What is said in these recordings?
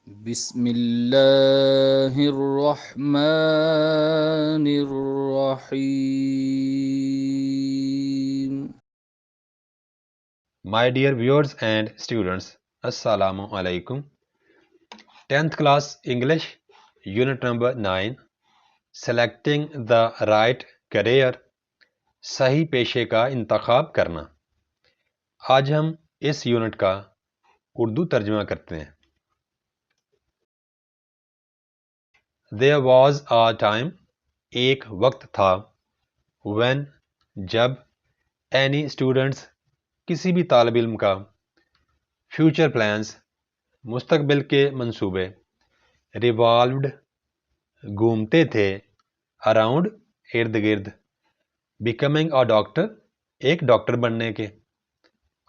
بسم اللہ الرحمن الرحیم. My dear viewers and students, Assalamu alaikum. 10th class English, Unit number 9, Selecting the right career, صحیح پیشے کا انتخاب کرنا. آج ہم اس یونٹ کا اردو ترجمہ کرتے ہیں. There was a time, ایک وقت تھا, when, جب, any students, کسی بھی طالب علم کا, future plans, مستقبل کے منصوبے, revolved, گھومتے تھے, around, ارد گرد, becoming a doctor, ایک ڈاکٹر بننے کے,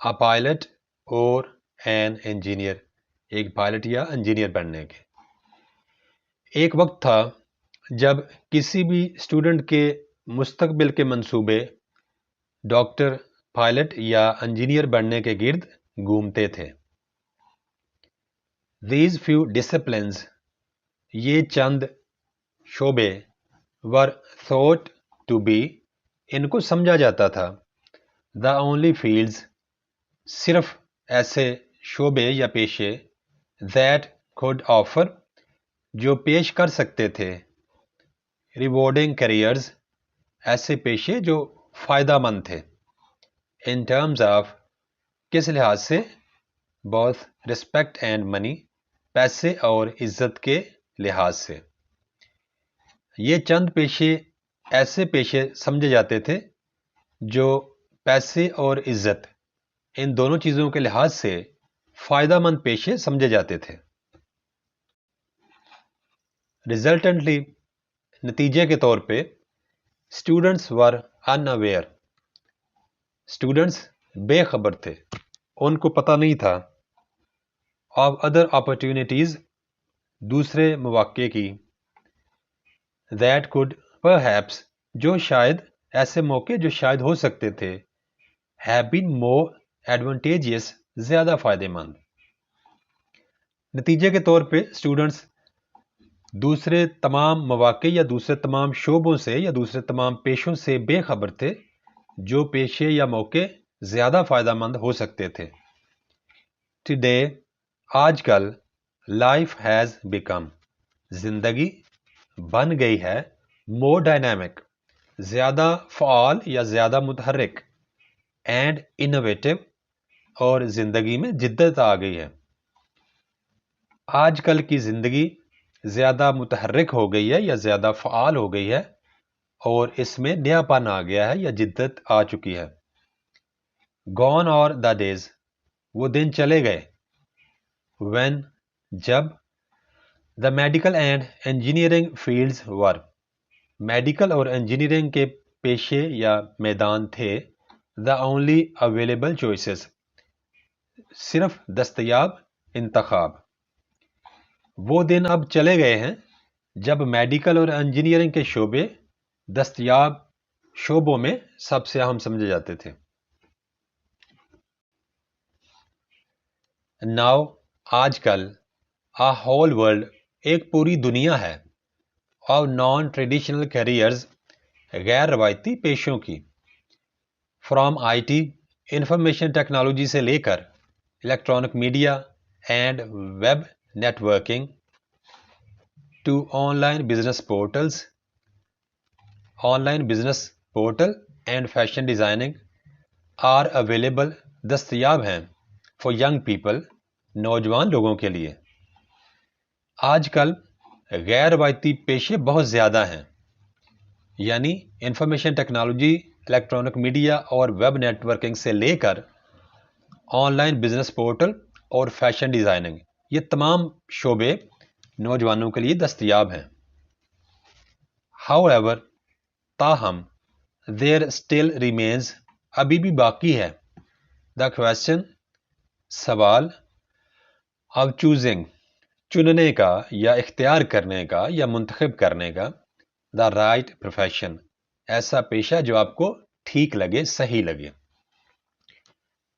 a pilot اور an engineer, ایک پائلٹ یا انجینئر بننے کے. ایک وقت تھا جب کسی بھی اسٹوڈنٹ کے مستقبل کے منصوبے ڈاکٹر، پائلٹ یا انجینئر بننے کے گرد گھومتے تھے. These few disciplines, یہ چند شعبے, were thought to be, ان کو سمجھا جاتا تھا, the only fields, صرف ایسے شعبے یا پیشے, that could offer, جو پیش کر سکتے تھے, rewarding careers, ایسے پیشے جو فائدہ مند تھے, in terms of, کس لحاظ سے, both respect and money, پیسے اور عزت کے لحاظ سے. یہ چند پیشے ایسے پیشے سمجھے جاتے تھے جو پیسے اور عزت ان دونوں چیزوں کے لحاظ سے فائدہ مند پیشے سمجھے جاتے تھے. Resultantly, نتیجے کے طور پہ, students were unaware, students بے خبر تھے, ان کو پتہ نہیں تھا, of other opportunities, دوسرے مواقع کی, that could perhaps, جو شاید, ایسے موقع جو شاید ہو سکتے تھے, have been more advantageous, زیادہ فائدہ مند. نتیجے کے طور پہ اسٹوڈنٹس دوسرے تمام مواقع یا دوسرے تمام شعبوں سے یا دوسرے تمام پیشوں سے بے خبر تھے جو پیشے یا موقع زیادہ فائدہ مند ہو سکتے تھے. Today, آج کل, life has become, زندگی بن گئی ہے, more dynamic, زیادہ فعال یا زیادہ متحرک, and innovative, اور زندگی میں جدت آ گئی ہے. آج کل کی زندگی زیادہ متحرک ہو گئی ہے یا زیادہ فعال ہو گئی ہے اور اس میں نیا پن آ گیا ہے یا جدت آ چکی ہے. Gone are the days, وہ دن چلے گئے, when, جب, the medical and engineering fields were, medical اور انجینئرنگ کے پیشے یا میدان تھے, the only available choices, صرف دستیاب انتخاب. وہ دن اب چلے گئے ہیں جب میڈیکل اور انجینئرنگ کے شعبے دستیاب شعبوں میں سب سے اہم سمجھے جاتے تھے. Now, آج کل, a whole world, ایک پوری دنیا ہے, of non-traditional careers, غیر روایتی پیشوں کی, from IT, انفارمیشن ٹیکنالوجی سے لے کر electronic media and web networking, to online business portals, online business portal and fashion designing, are available, دستیاب ہیں, for young people, نوجوان لوگوں کے لیے. آج کل غیر روایتی پیشے بہت زیادہ ہیں, یعنی انفارمیشن ٹیکنالوجی, الیکٹرانک میڈیا اور ویب نیٹورکنگ سے لے کر آن لائن بزنس پورٹل اور فیشن ڈیزائننگ, یہ تمام شعبے نوجوانوں کے لیے دستیاب ہیں. However, تاہم, there still remains, ابھی بھی باقی ہے, the question, سوال, of choosing, چننے کا یا اختیار کرنے کا یا منتخب کرنے کا, the right profession, ایسا پیشہ جو آپ کو ٹھیک لگے, صحیح لگے.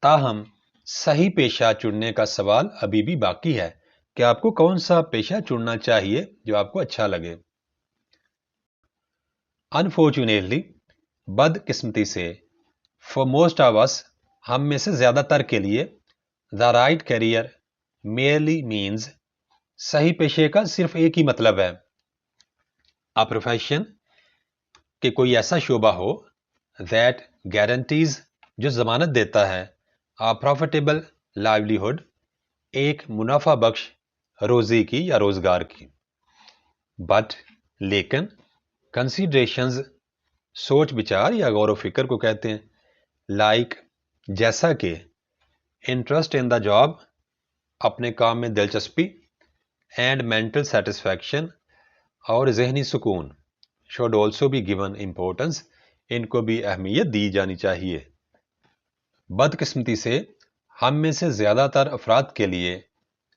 تاہم, صحیح پیشہ چننے کا سوال ابھی بھی باقی ہے, کہ آپ کو کون سا پیشہ چننا چاہیے جو آپ کو اچھا لگے. انفارچونیٹلی، بدقسمتی سے، فار موسٹ آف اس، ہم میں سے زیادہ تر کے لیے، the right career merely means، صحیح پیشے کا صرف ایک ہی مطلب ہے، a profession، کہ کوئی ایسا شعبہ ہو that guarantees، جو ضمانت دیتا ہے a profitable livelihood، ایک منافع بخش روزی کی یا روزگار کی. بٹ، لیکن، کنسیڈریشنز، سوچ بچار یا غور و فکر کو کہتے ہیں، لائک، جیسا کہ، انٹرسٹ ان دا جاب، اپنے کام میں دلچسپی، اینڈ مینٹل سیٹسفیکشن، اور ذہنی سکون، should also be given importance, ان کو بھی اہمیت دی جانی چاہیے. بدقسمتی سے، ہم میں سے زیادہ تر افراد کے لیے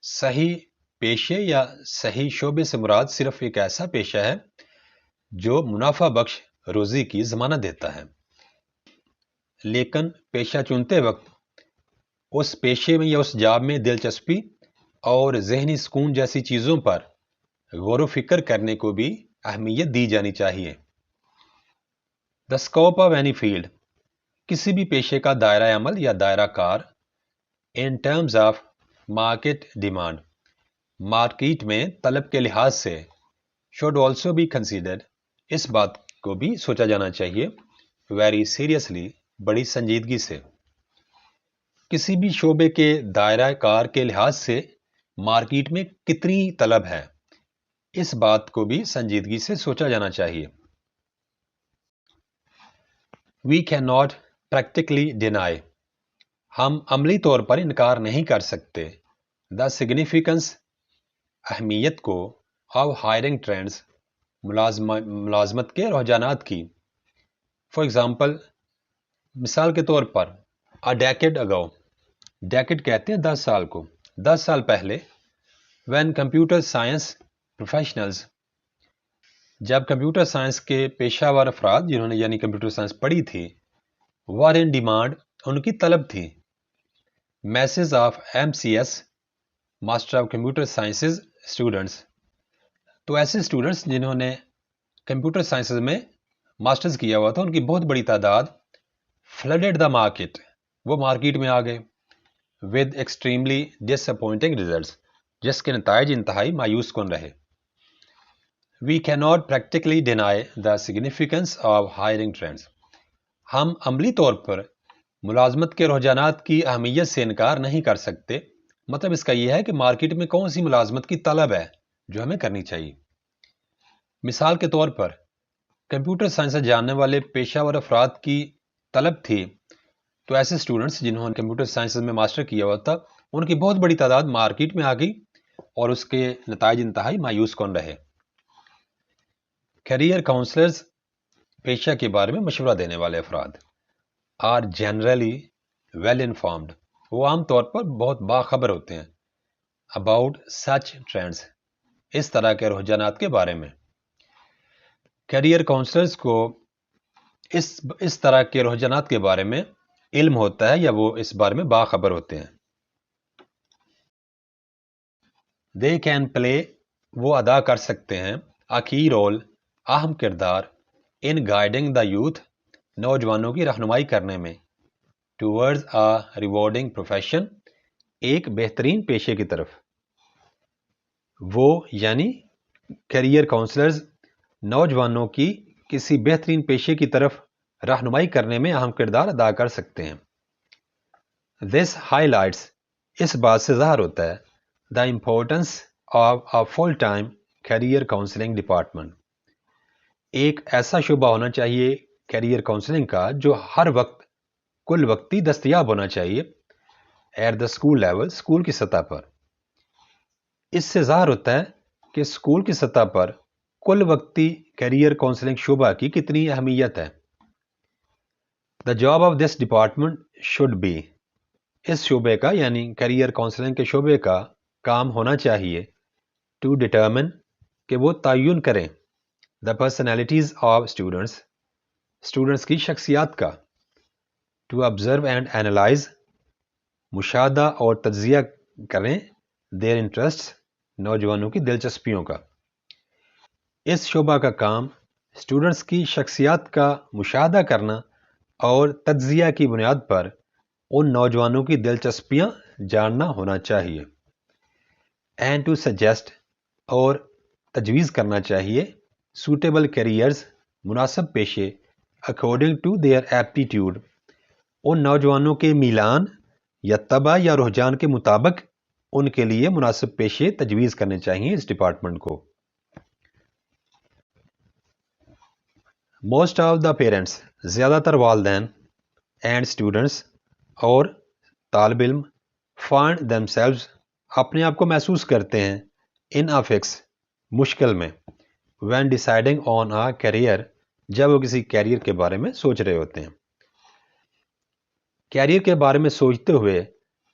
صحیح پیشے یا صحیح شعبے سے مراد صرف ایک ایسا پیشہ ہے جو منافع بخش روزی کی ضمانت دیتا ہے. لیکن پیشہ چنتے وقت اس پیشے میں یا اس جاب میں دلچسپی اور ذہنی سکون جیسی چیزوں پر غور و فکر کرنے کو بھی اہمیت دی جانی چاہیے. The scope of any field, کسی بھی پیشے کا دائرہ عمل یا دائرہ کار، in terms of market demand, market میں طلب کے لحاظ سے، شوڈ آلسو بی کنسیڈرڈ، اس بات کو بھی سوچا جانا چاہیے، ویری سیریسلی، بڑی سنجیدگی سے. کسی بھی شعبے کے دائرہ کار کے لحاظ سے مارکیٹ میں کتنی طلب ہے، اس بات کو بھی سنجیدگی سے سوچا جانا چاہیے. We can not practically deny, ہم عملی طور پر انکار نہیں کر سکتے، دا سگنیفیکنس، اہمیت کو، آف ہائرنگ ٹرینڈز، ملازمت کے رجحانات کی. فار ایگزامپل، مثال کے طور پر، a decade ago، ڈیکڈ کہتے ہیں 10 سال کو، 10 سال پہلے، when computer science professionals، جب کمپیوٹر سائنس کے پیشہ ور افراد جنہوں نے یعنی کمپیوٹر سائنس پڑھی تھی، were in demand، ان کی طلب تھی. masses of MCS، master of computer sciences students, تو ایسے اسٹوڈنٹس جنہوں نے کمپیوٹر سائنسز میں ماسٹرز کیا ہوا تھا، ان کی بہت بڑی تعداد flooded the market، وہ مارکیٹ میں آ گئے، with extremely disappointing results، جس کے نتائج انتہائی مایوس کن رہے. We cannot practically deny the significance of hiring trends، ہم عملی طور پر ملازمت کے رجحانات کی اہمیت سے انکار نہیں کر سکتے. مطلب اس کا یہ ہے کہ مارکیٹ میں کون سی ملازمت کی طلب ہے جو ہمیں کرنی چاہیے. مثال کے طور پر، کمپیوٹر سائنس سے جاننے والے پیشہ ور افراد کی طلب تھی، تو ایسے اسٹوڈنٹس جنہوں نے کمپیوٹر سائنس میں ماسٹر کیا ہوا تھا، ان کی بہت بڑی تعداد مارکیٹ میں آ گئی اور اس کے نتائج انتہائی مایوس کن رہے. کیریئر کاؤنسلرز، پیشہ کے بارے میں مشورہ دینے والے افراد، آر جنرلی ویل انفارمڈ، وہ عام طور پر بہت باخبر ہوتے ہیں، اباؤٹ سچ ٹرینڈز، اس طرح کے رجحانات کے بارے میں. کیریئر کاؤنسلرز کو اس طرح کے رجحانات کے بارے میں علم ہوتا ہے یا وہ اس بارے میں باخبر ہوتے ہیں. دے کین پلے، وہ ادا کر سکتے ہیں، a key role، اہم کردار، ان گائیڈنگ دا یوتھ، نوجوانوں کی رہنمائی کرنے میں، ٹورڈز a ریوارڈنگ پروفیشن، ایک بہترین پیشے کی طرف. وہ یعنی کیریئر کاؤنسلرز نوجوانوں کی کسی بہترین پیشے کی طرف رہنمائی کرنے میں اہم کردار ادا کر سکتے ہیں. This highlights، اس بات سے ظاہر ہوتا ہے، the importance of a full-time career counseling department، ایک ایسا شعبہ ہونا چاہیے کیریئر کاؤنسلنگ کا جو ہر وقت کل وقتی دستیاب ہونا چاہیے، at the school level, school کی سطح پر. اس سے ظاہر ہوتا ہے کہ اسکول کی سطح پر کل وقتی کیریئر کاؤنسلنگ شعبہ کی کتنی اہمیت ہے. The job of this department should be, اس شعبے کا یعنی کیریئر کاؤنسلنگ کے شعبے کا کام ہونا چاہیے، ٹو ڈٹرمن، کہ وہ تعین کریں، دا پرسنالٹیز آف اسٹوڈنٹس کی شخصیات کا، ٹو آبزرو اینڈ اینالائز، مشاہدہ اور تجزیہ کریں، دیر انٹرسٹ، نوجوانوں کی دلچسپیوں کا۔ اس شعبہ کا کام اسٹوڈنٹس کی شخصیات کا مشاہدہ کرنا اور تجزیہ کی بنیاد پر ان نوجوانوں کی دلچسپیاں جاننا ہونا چاہیے، اینڈ ٹو سجیسٹ اور تجویز کرنا چاہیے سوٹیبل کیریئرز، مناسب پیشے، اکارڈنگ ٹو دیئر ایپٹیٹیوڈ، ان نوجوانوں کے میلان یا طبع یا رجحان کے مطابق ان کے لیے مناسب پیشے تجویز کرنے چاہیے اس ڈپارٹمنٹ کو۔ موسٹ آف دا پیرنٹس، زیادہ تر والدین اینڈ اسٹوڈنٹس اور طالب علم فائنڈ دیم سیلوز، اپنے آپ کو محسوس کرتے ہیں ان افکس، مشکل میں، when deciding on a career, جب وہ کسی کیریئر کے بارے میں سوچ رہے ہوتے ہیں۔ کیریئر کے بارے میں سوچتے ہوئے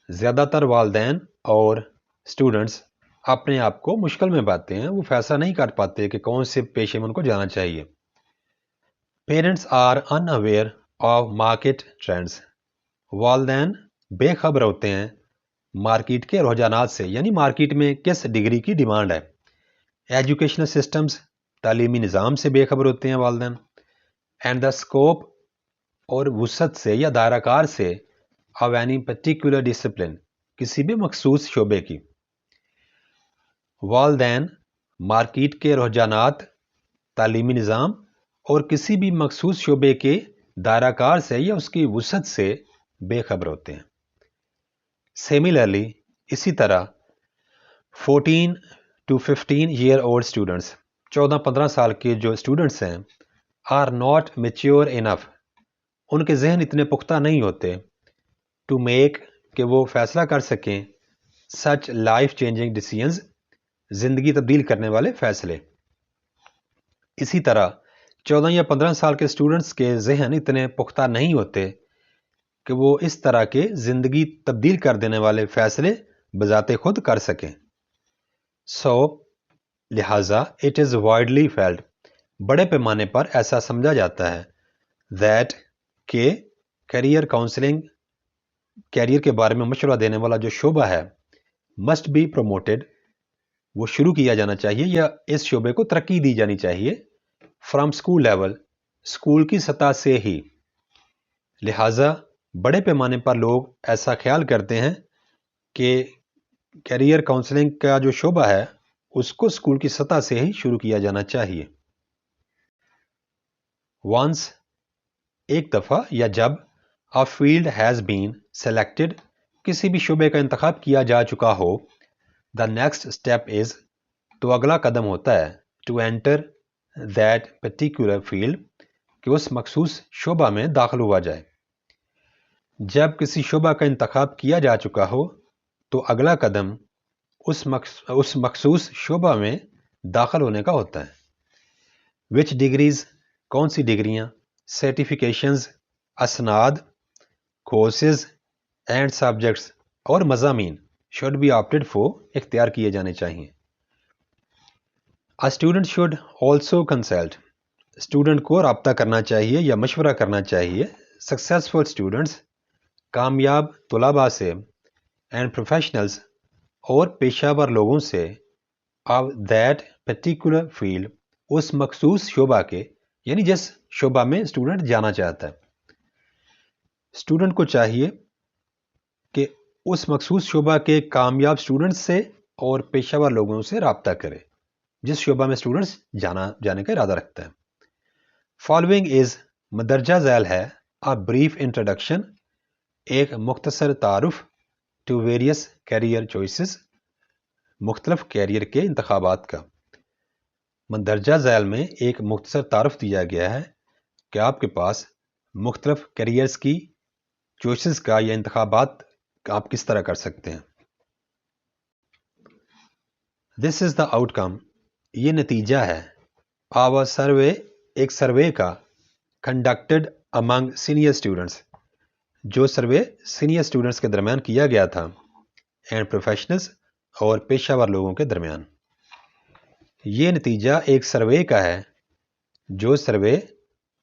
زیادہ تر والدین اور اسٹوڈنٹس اپنے آپ کو مشکل میں پاتے ہیں، وہ فیصلہ نہیں کر پاتے کہ کون سے پیشے میں ان کو جانا چاہیے۔ Parents are unaware of market trends, والدین بے خبر ہوتے ہیں مارکیٹ کے رجحانات سے، یعنی مارکیٹ میں کس ڈگری کی ڈیمانڈ ہے۔ ایجوکیشنل سسٹمز، تعلیمی نظام سے بے خبر ہوتے ہیں والدین، اینڈ دا اسکوپ اور وسعت سے یا دائرہ کار سے آف اینی پرٹیکولر ڈسپلن، کسی بھی مخصوص شعبے کی۔ والدین مارکیٹ کے رجحانات، تعلیمی نظام اور کسی بھی مخصوص شعبے کے دائرہ کار سے یا اس کی وسعت سے بے خبر ہوتے ہیں۔ سیملرلی، اسی طرح 14 to 15 year old اسٹوڈنٹس، 14-15 سال کے جو اسٹوڈنٹس ہیں، آر ناٹ میچیور انف، ان کے ذہن اتنے پختہ نہیں ہوتے ٹو میک، کہ وہ فیصلہ کر سکیں سچ لائف چینجنگ ڈیسیژنز، زندگی تبدیل کرنے والے فیصلے۔ اسی طرح 14 یا 15 سال کے اسٹوڈنٹس کے ذہن اتنے پختہ نہیں ہوتے کہ وہ اس طرح کے زندگی تبدیل کر دینے والے فیصلے بذات خود کر سکیں۔ لہٰذا اٹ از وائڈلی فیلڈ، بڑے پیمانے پر ایسا سمجھا جاتا ہے دیٹ، کہ کیریئر کاؤنسلنگ، کیریئر کے بارے میں مشورہ دینے والا جو شعبہ ہے، مسٹ بی پروموٹڈ، وہ شروع کیا جانا چاہیے یا اس شعبے کو ترقی دی جانی چاہیے فرام اسکول لیول، اسکول کی سطح سے ہی۔ لہٰذا بڑے پیمانے پر لوگ ایسا خیال کرتے ہیں کہ کیریئر کاؤنسلنگ کا جو شعبہ ہے اس کو اسکول کی سطح سے ہی شروع کیا جانا چاہیے۔ ونس، ایک دفعہ یا جب، a field has been selected، کسی بھی شعبے کا انتخاب کیا جا چکا ہو، the next step is، تو اگلا قدم ہوتا ہے to enter that particular field، کہ اس مخصوص شعبہ میں داخل ہوا جائے۔ جب کسی شعبہ کا انتخاب کیا جا چکا ہو تو اگلا قدم اس مخصوص شعبہ میں داخل ہونے کا ہوتا ہے۔ وچ ڈگریز، کون سی ڈگریاں، سرٹیفکیشنز، اسناد، کورسز اینڈ سبجیکٹس اور مضامین شوڈ بی آپٹڈ فور، اختیار کیے جانے چاہیے۔ Student should also consult, student کو رابطہ کرنا چاہیے یا مشورہ کرنا چاہیے سکسیزفل اسٹوڈنٹس، کامیاب طلباء سے، اینڈ پروفیشنلز اور پیشہ ور لوگوں سے، آف دیٹ پرٹیکولر فیلڈ، اس مخصوص شعبہ کے، یعنی جس شعبہ میں اسٹوڈنٹ جانا چاہتا ہے۔ اسٹوڈنٹ کو چاہیے کہ اس مخصوص شعبہ کے کامیاب اسٹوڈنٹ سے اور پیشہ ور لوگوں سے رابطہ کرے جس شعبہ میں اسٹوڈنٹس جانے کا ارادہ رکھتا ہے۔ فالوئنگ از، مندرجہ ذیل ہے، a brief introduction، ایک مختصر تعارف، to various career choices، مختلف کیریئر کے انتخابات کا۔ مندرجہ ذیل میں ایک مختصر تعارف دیا گیا ہے کہ آپ کے پاس مختلف کیریئرز کی چوائسز کا یا انتخابات آپ کس طرح کر سکتے ہیں۔ دس از دا آؤٹ کم، یہ نتیجہ ہے، آور سروے، ایک سروے کا، کنڈکٹڈ امنگ سینئر اسٹوڈنٹس، جو سروے سینئر اسٹوڈنٹس کے درمیان کیا گیا تھا، اینڈ پروفیشنلز اور پیشہ ور لوگوں کے درمیان۔ یہ نتیجہ ایک سروے کا ہے جو سروے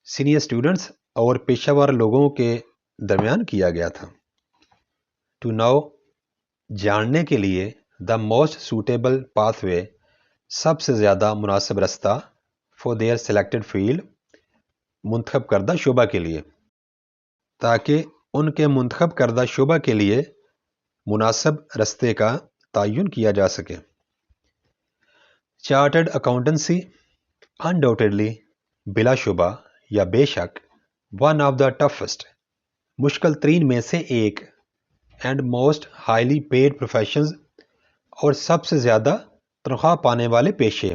سینئر اسٹوڈنٹس اور پیشہ ور لوگوں کے درمیان کیا گیا تھا۔ ٹو نو، جاننے کے لیے، the most suitable pathway, سب سے زیادہ مناسب رستہ، فار دیئر سلیکٹڈ فیلڈ، منتخب کردہ شعبہ کے لیے، تاکہ ان کے منتخب کردہ شعبہ کے لیے مناسب رستے کا تعین کیا جا سکے۔ چارٹرڈ اکاؤنٹنسی انڈاؤٹیڈلی، بلا شبہ یا بے شک، ون آف دا ٹفسٹ، مشکل ترین میں سے ایک، and most highly paid professions, اور سب سے زیادہ تنخواہ پانے والے پیشے،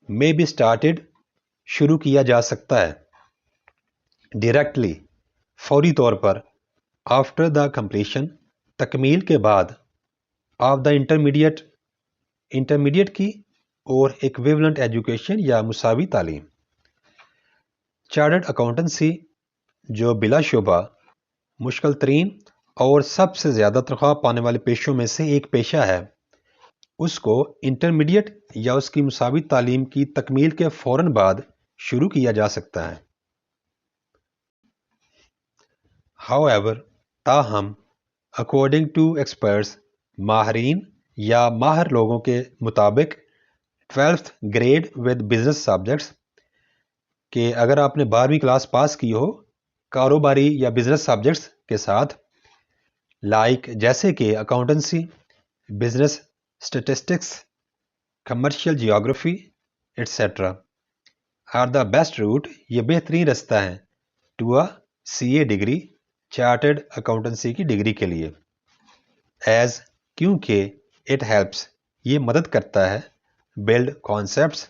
میں بی اسٹارٹیڈ، شروع کیا جا سکتا ہے، ڈائریکٹلی، فوری طور پر، آفٹر دا کمپلیشن، تکمیل کے بعد، آف دا انٹرمیڈیٹ کی اور ایکویولنٹ ایجوکیشن یا مساوی تعلیم۔ چارٹرڈ اکاؤنٹنسی، جو بلا شبہ مشکل ترین اور سب سے زیادہ تنخواہ پانے والے پیشوں میں سے ایک پیشہ ہے، اس کو انٹرمیڈیٹ یا اس کی مساوی تعلیم کی تکمیل کے فوراً بعد شروع کیا جا سکتا ہے۔ However، تاہم، according to experts، ماہرین یا ماہر لوگوں کے مطابق، 12th grade with business subjects، کہ اگر آپ نے 12ویں کلاس پاس کی ہو کاروباری یا بزنس سبجیکٹس کے ساتھ، لائک جیسے کہ accountancy, business statistics, commercial geography etcetera, are the best route, یہ بہترین رستہ ہے، to a CA degree, chartered accountancy کی ڈگری کے لیے، ایز، کیونکہ اٹ ہیلپس، یہ مدد کرتا ہے، بلڈ کانسیپٹس،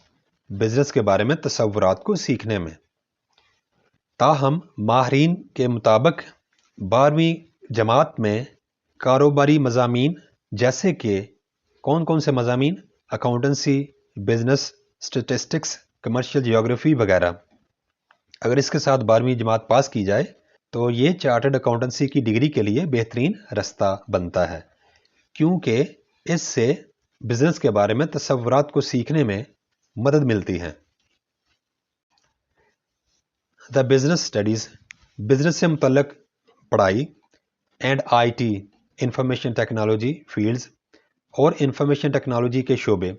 بزنس کے بارے میں تصورات کو سیکھنے میں۔ تاہم، ماہرین کے مطابق 12ویں جماعت میں کاروباری مضامین جیسے کہ کون کون سے مضامین؟ Accountancy, business statistics, commercial geography وغیرہ، اگر اس کے ساتھ 12ویں جماعت پاس کی جائے تو یہ چارٹرڈ اکاؤنٹنسی کی ڈگری کے لیے بہترین رستہ بنتا ہے، کیونکہ اس سے بزنس کے بارے میں تصورات کو سیکھنے میں مدد ملتی ہے۔ دا بزنس اسٹڈیز، بزنس سے متعلق پڑھائی، and IT، information technology fields, اور انفارمیشن ٹیکنالوجی کے شعبے،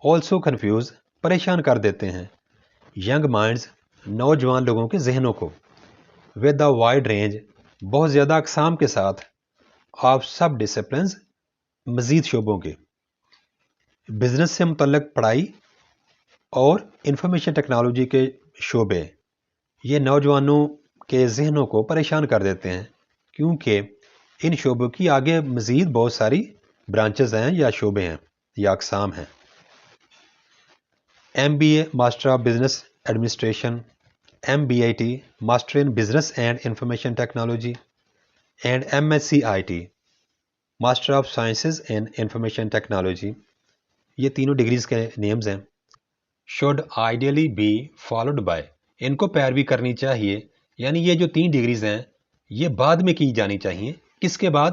آلسو کنفیوز، پریشان کر دیتے ہیں، ینگ مائنڈز، نوجوان لوگوں کے ذہنوں کو، ود دا وائڈ رینج، بہت زیادہ اقسام کے ساتھ، آف سب ڈسپلنز، مزید شعبوں کے۔ بزنس سے متعلق پڑھائی اور انفارمیشن ٹیکنالوجی کے شعبے، یہ نوجوانوں کے ذہنوں کو پریشان کر دیتے ہیں، کیونکہ ان شعبوں کی آگے مزید بہت ساری برانچز ہیں یا شعبے ہیں یا اقسام ہیں۔ MBA، master of business administration, MBIT، master in business and information technology, and MSc IT، master of sciences in information technology, یہ تینوں ڈگریز کے نیمز ہیں۔ Should ideally be followed by, ان کو پیروی کرنی چاہیے، یعنی یہ جو 3 ڈگریز ہیں یہ بعد میں کی جانی چاہیے۔ کس کے بعد؟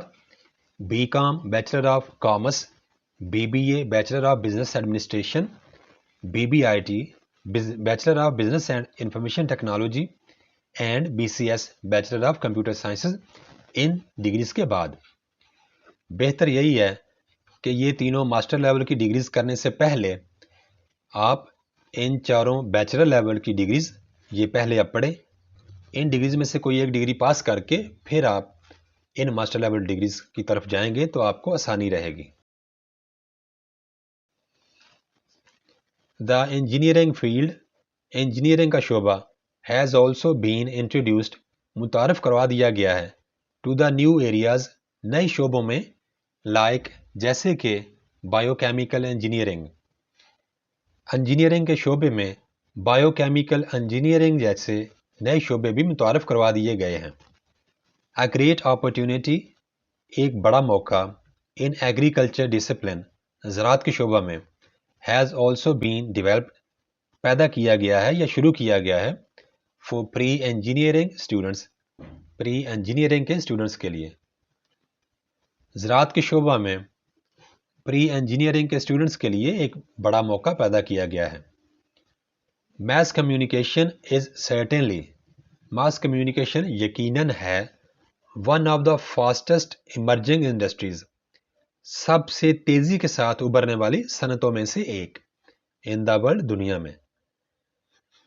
BCom، bachelor of commerce, BBA، bachelor of business administration, BBIT، bachelor of business and information technology, and BCS، bachelor of computer sciences, in degrees کے بعد۔ بہتر یہی ہے کہ یہ تینوں ماسٹر لیول کی ڈگریز کرنے سے پہلے آپ ان 4 بیچلر لیول کی ڈگریز یہ پہلے آپ پڑھیں، ان ڈگریز میں سے کوئی ایک ڈگری پاس کر کے پھر آپ ان ماسٹر لیول ڈگریز کی طرف جائیں گے تو آپ کو آسانی رہے گی۔ دا انجینئرنگ فیلڈ، انجینئرنگ کا شعبہ، ہیز آلسو بین انٹروڈیوسڈ، متعارف کروا دیا گیا ہے، ٹو دا نیو ایریاز، نئے شعبوں میں، لائک جیسے کہ بایو کیمیکل انجینئرنگ، انجینئرنگ کے شعبے میں بایو کیمیکل انجینئرنگ جیسے نئے شعبے بھی متعارف کروا دیے گئے ہیں۔ اے گریٹ اپرچونٹی، ایک بڑا موقع، ان ایگریکلچر ڈسپلن، زراعت کے شعبہ میں، ہیز آلسو بین ڈیولپڈ، پیدا کیا گیا ہے یا شروع کیا گیا ہے، for pre engineering students, pre engineering کے اسٹوڈنٹس کے لیے۔ زراعت کے شعبہ میں پری انجینئرنگ کے اسٹوڈنٹس کے لیے ایک بڑا موقع پیدا کیا گیا ہے۔ Mass communication is certainly, mass communication یقیناً ہے، one of the fastest emerging industries, سب سے تیزی کے ساتھ ابھرنے والی صنعتوں میں سے ایک ان دا ورلڈ دنیا میں.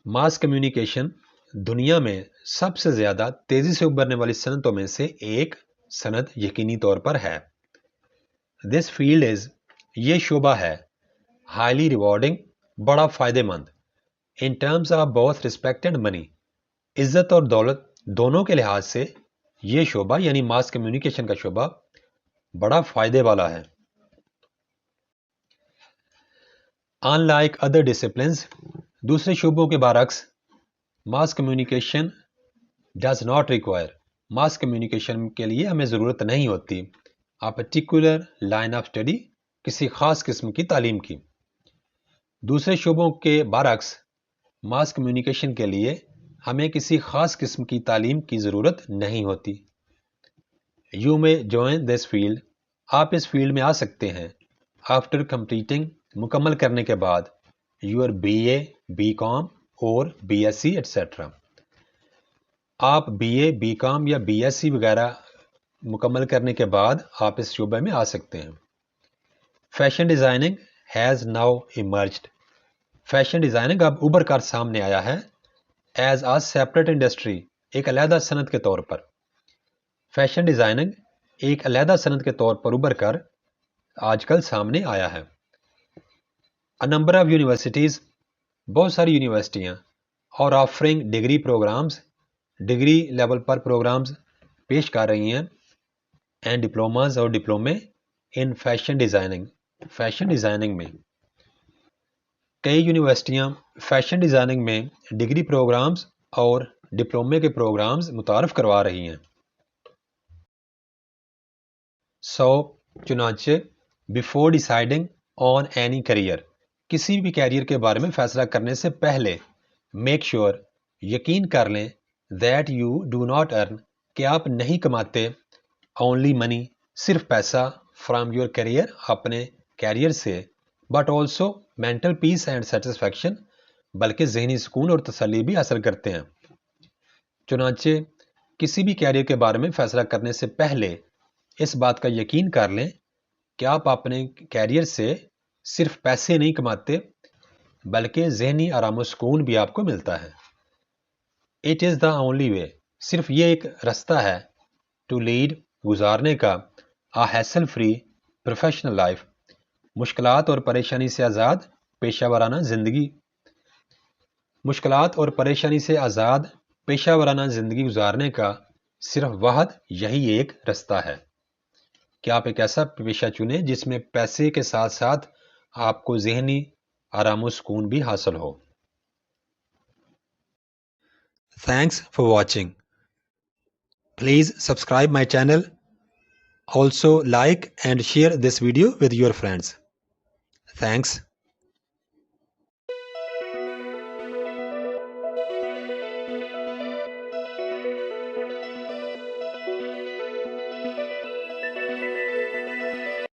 ماس کمیونیکیشن دنیا میں سب سے زیادہ تیزی سے ابھرنے والی صنعتوں میں سے ایک صنعت یقینی طور پر ہے. دس فیلڈ از یہ شعبہ ہے ہائیلی ریوارڈنگ بڑا فائدہ مند ان terms of both respect and money عزت اور دولت دونوں کے لحاظ سے یہ شعبہ یعنی ماس کمیونیکیشن کا شعبہ بڑا فائدے والا ہے. ان لائک ادر ڈسپلنز دوسرے شعبوں کے برعکس mass communication does not require mass communication کے لیے ہمیں ضرورت نہیں ہوتی a particular line of study کسی خاص قسم کی تعلیم کی. دوسرے شعبوں کے برعکس ماس کمیونیکیشن کے لیے ہمیں کسی خاص قسم کی تعلیم کی ضرورت نہیں ہوتی. You may join this field آپ اس فیلڈ میں آ سکتے ہیں after completing مکمل کرنے کے بعد your BA, BCom اور BSc etc. آپ BA, BCom یا BSc وغیرہ مکمل کرنے کے بعد آپ اس شعبے میں آ سکتے ہیں. Fashion designing has now emerged fashion designing اب ابھر کر سامنے آیا ہے ایز آ سیپریٹ انڈسٹری ایک علیحدہ صنعت کے طور پر. فیشن ڈیزائننگ ایک علیحدہ صنعت کے طور پر ابھر کر آج کل سامنے آیا ہے. A number of universities بہت ساری یونیورسٹیاں اور offering degree programmes degree level پر پروگرامز پیش کر رہی ہیں اینڈ ڈپلوماز اور ڈپلومے ان فیشن ڈیزائننگ میں. کئی یونیورسٹیاں فیشن ڈیزائننگ میں ڈگری پروگرامز اور ڈپلومے کے پروگرامز متعارف کروا رہی ہیں. چنانچہ بیفور ڈیسائیڈنگ آن اینی کیریئر کسی بھی کیریئر کے بارے میں فیصلہ کرنے سے پہلے میک شیور یقین کر لیں دیٹ یو ڈو ناٹ ارن کہ آپ نہیں کماتے اونلی منی صرف پیسہ فرام یور کیریئر اپنے کیریئر سے but also mental peace and satisfaction بلکہ ذہنی سکون اور تسلی بھی حاصل کرتے ہیں. چنانچہ کسی بھی کیریئر کے بارے میں فیصلہ کرنے سے پہلے اس بات کا یقین کر لیں کہ آپ اپنے کیریئر سے صرف پیسے نہیں کماتے بلکہ ذہنی آرام و سکون بھی آپ کو ملتا ہے. It is the only way صرف یہ ایک رستہ ہے ٹو لیڈ گزارنے کا ہیسل فری پروفیشنل لائف مشکلات اور پریشانی سے آزاد پیشہ ورانہ زندگی گزارنے کا صرف واحد یہی ایک رستہ ہے کہ آپ ایک ایسا پیشہ چنیں جس میں پیسے کے ساتھ ساتھ آپ کو ذہنی آرام و سکون بھی حاصل ہو. Thanks for watching. Please subscribe my channel. Also like and share this video with your friends. Thanks.